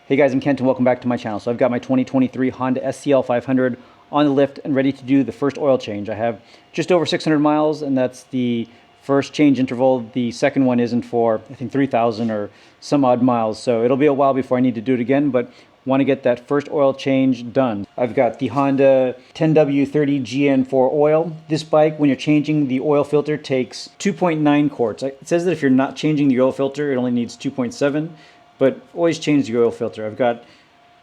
Hey guys, I'm Kent and welcome back to my channel. So I've got my 2023 Honda SCL500 on the lift and ready to do the first oil change. I have just over 600 miles and that's the first change interval. The second one isn't for, I think, 3,000 or some odd miles. So it'll be a while before I need to do it again, but want to get that first oil change done. I've got the Honda 10W30GN4 oil. This bike, when you're changing the oil filter, takes 2.9 quarts. It says that if you're not changing the oil filter, it only needs 2.7. But always change the oil filter. I've got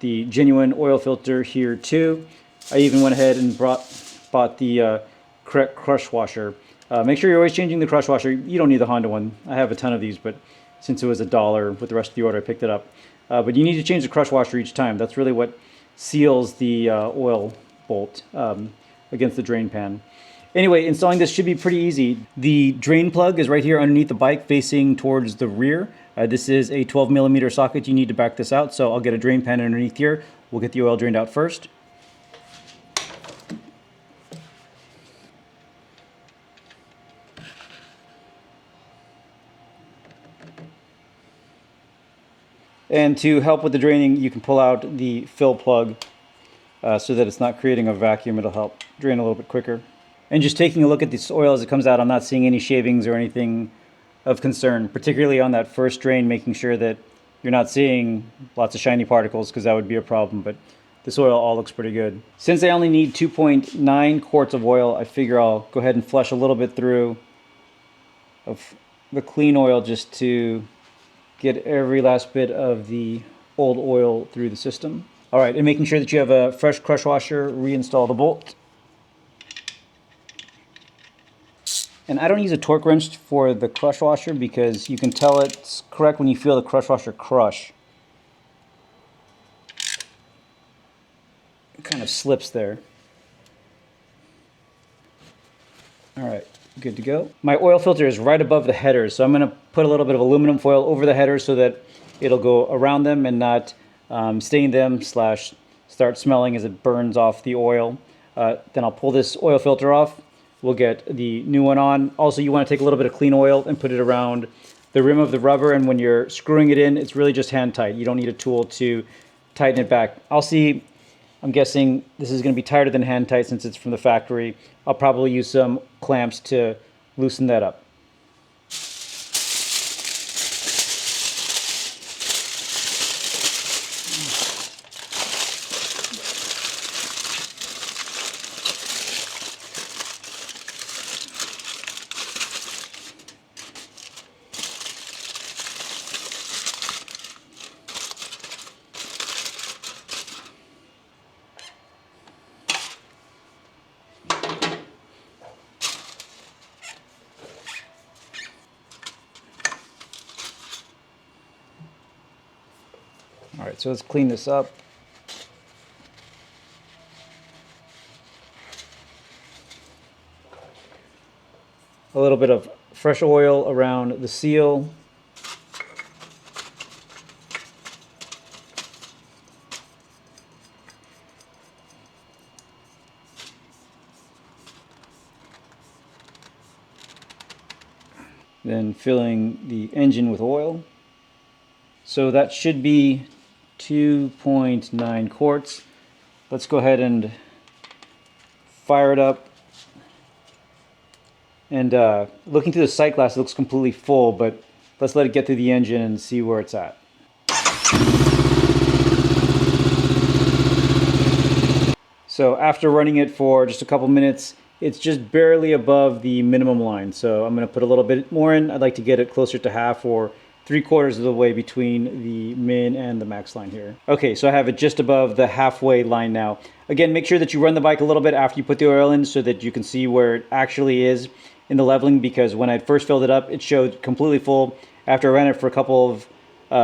the genuine oil filter here too. I even went ahead and bought the correct crush washer. Make sure you're always changing the crush washer. You don't need the Honda one. I have a ton of these, but since it was $1 with the rest of the order, I picked it up. But you need to change the crush washer each time. That's really what seals the oil bolt against the drain pan. Anyway, installing this should be pretty easy. The drain plug is right here underneath the bike facing towards the rear. This is a 12mm socket. You need to back this out, so I'll get a drain pan underneath here. We'll get the oil drained out first. And to help with the draining, you can pull out the fill plug so that it's not creating a vacuum. It'll help drain a little bit quicker. And just taking a look at this oil as it comes out, I'm not seeing any shavings or anything of concern, particularly on that first drain, making sure that you're not seeing lots of shiny particles, because that would be a problem. But this oil all looks pretty good. Since I only need 2.9 quarts of oil, I figure I'll go ahead and flush a little bit through of the clean oil just to get every last bit of the old oil through the system. All right, and making sure that you have a fresh crush washer, reinstall the bolt. And I don't use a torque wrench for the crush washer because you can tell it's correct when you feel the crush washer crush. It kind of slips there. All right, good to go. My oil filter is right above the headers, so I'm going to put a little bit of aluminum foil over the headers so that it'll go around them and not stain them / start smelling as it burns off the oil. Then I'll pull this oil filter off. We'll get the new one on. Also, you want to take a little bit of clean oil and put it around the rim of the rubber, and when you're screwing it in, it's really just hand tight. You don't need a tool to tighten it back. I'm guessing this is going to be tighter than hand tight since it's from the factory. I'll probably use some clamps to loosen that up. All right, so let's clean this up. A little bit of fresh oil around the seal. Then filling the engine with oil. So that should be 2.9 quarts. Let's go ahead and fire it up. And looking through the sight glass, it looks completely full, but let's let it get through the engine and see where it's at. So after running it for just a couple minutes, it's just barely above the minimum line. So I'm going to put a little bit more in. I'd like to get it closer to half or 3/4 of the way between the min and the max line here. Okay, so I have it just above the halfway line now. Again, make sure that you run the bike a little bit after you put the oil in so that you can see where it actually is in the leveling, because when I first filled it up, it showed completely full. After I ran it for a couple of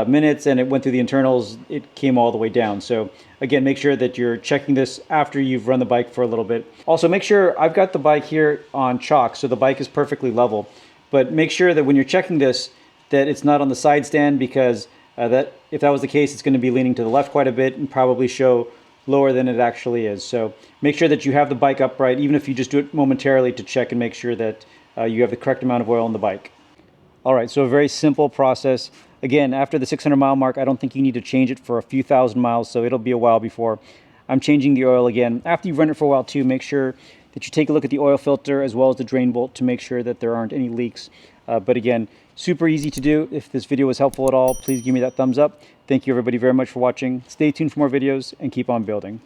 minutes and it went through the internals, it came all the way down. So again, make sure that you're checking this after you've run the bike for a little bit. Also, make sure I've got the bike here on chalk, so the bike is perfectly level. But make sure that when you're checking this, that it's not on the side stand, because if that was the case, it's going to be leaning to the left quite a bit and probably show lower than it actually is. So make sure that you have the bike upright, even if you just do it momentarily, to check and make sure that you have the correct amount of oil in the bike. All right, so a very simple process. Again, after the 600 mile mark, I don't think you need to change it for a few thousand miles, so it'll be a while before I'm changing the oil again. After you've run it for a while too, make sure that you take a look at the oil filter as well as the drain bolt to make sure that there aren't any leaks. But again, super easy to do. If this video was helpful at all, please give me that thumbs up. Thank you everybody very much for watching. Stay tuned for more videos and keep on building.